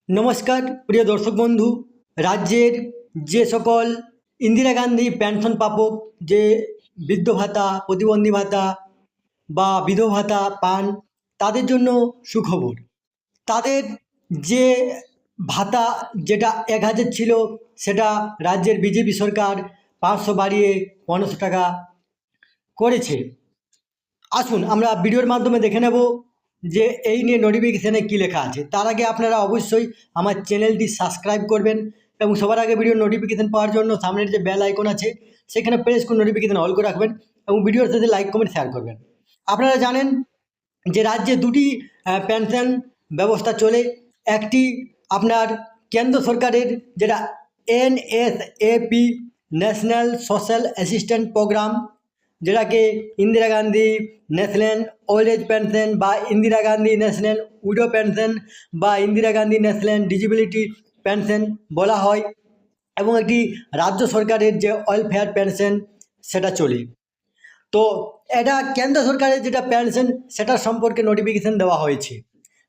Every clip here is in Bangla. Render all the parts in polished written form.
নমস্কার প্রিয় দর্শক বন্ধু। রাজ্যের যে সকল ইন্দিরা গান্ধী পেনশন প্রাপক যে বৃদ্ধ ভাতা, প্রতিবন্ধী ভাতা বা বিধবা ভাতা পান, তাদের জন্য সুখবর। তাদের যে ভাতা যেটা 1000 ছিল, সেটা রাজ্যের বিজেপি সরকার 500 বাড়িয়ে 1500 টাকা করেছে। আসুন আমরা ভিডিওর মাধ্যমে দেখে নেব যে এই নিয়ে নোটিফিকেশানে কী লেখা আছে। তার আগে আপনারা অবশ্যই আমার চ্যানেলটি সাবস্ক্রাইব করবেন এবং সবার আগে ভিডিওর নোটিফিকেশান পাওয়ার জন্য সামনের যে বেল আইকন আছে সেখানে প্রেস করে নোটিফিকেশান অল করে রাখবেন এবং ভিডিওর সাথে লাইক কমেন্ট শেয়ার করবেন। আপনারা জানেন যে রাজ্যে দুটি পেনশন ব্যবস্থা চলে। একটি আপনার কেন্দ্র সরকারের যেটা NSAP, national social assistant programme, যেটাকে Indira Gandhi national old age pension বা Indira Gandhi national widow pension বা Indira Gandhi national disability pension বলা হয়, এবং একটি রাজ্য সরকারের যে ওয়েলফেয়ার পেনশন সেটা চলে। তো এটা কেন্দ্র সরকারের যেটা পেনশন সেটার সম্পর্কে নোটিফিকেশান দেওয়া হয়েছে।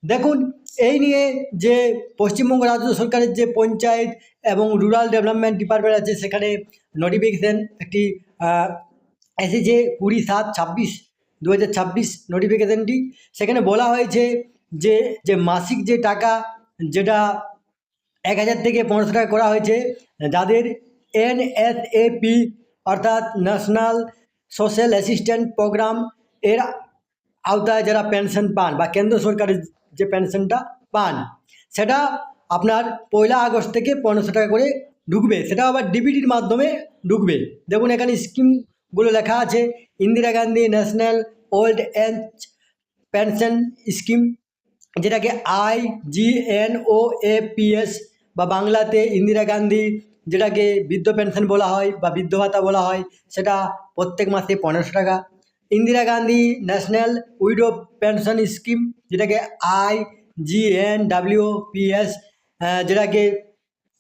দেখুন, এই নিয়ে যে পশ্চিমবঙ্গ রাজ্য সরকারের যে পঞ্চায়েত এবং রুরাল ডেভেলপমেন্ট ডিপার্টমেন্ট আছে, সেখানে নোটিফিকেশান একটি এসেছে 20/7/2026 নোটিফিকেশানটি। সেখানে বলা হয়েছে যে যে মাসিক যে টাকা যেটা 1000 থেকে 1500 টাকা করা হয়েছে, যাদের NSAP অর্থাৎ ন্যাশনাল সোশ্যাল অ্যাসিস্ট্যান্ট প্রোগ্রাম এর আওতায় যারা পেনশন পান বা কেন্দ্র সরকারের যে পেনশনটা পান, সেটা আপনার 1 আগস্ট থেকে 1500 টাকা করে ঢুকবে। সেটা আবার ডিবিটির মাধ্যমে ঢুকবে। দেখুন এখানে স্কিমগুলো লেখা আছে। Indira Gandhi national old age pension scheme, যেটাকে IGNOAPS বা বাংলাতে ইন্দিরা গান্ধী, যেটাকে বৃদ্ধ পেনশন বলা হয় বা বৃদ্ধ ভাতা বলা হয়, সেটা প্রত্যেক মাসে 1500 টাকা। Indira Gandhi national widow pension scheme, যেটাকে IGNWPS, যেটাকে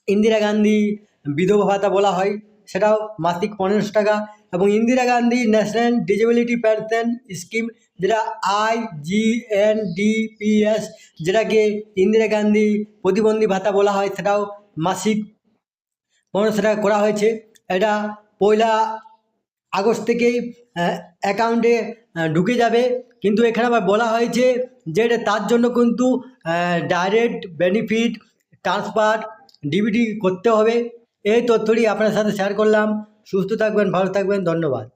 ইন্দিরা গান্ধী বিধবা ভাতা বলা হয়, সেটাও মাসিক 1500 টাকা। এবং Indira Gandhi national disability pension scheme, যেটা IGNDPS, যেটাকে ইন্দিরা গান্ধী প্রতিবন্ধী ভাতা বলা হয়, সেটাও মাসিক 1500 টাকা করা হয়েছে। এটা 1 আগস্ট থেকেই অ্যাকাউন্টে ঢুকে যাবে। কিন্তু এখানে আবার বলা হয়েছে যে এটা তার জন্য কিন্তু ডাইরেক্ট বেনিফিট ট্রান্সফার ডিবিটি করতে হবে। এই তথ্যটি আপনার সাথে শেয়ার করলাম। সুস্থ থাকবেন, ভালো থাকবেন, ধন্যবাদ।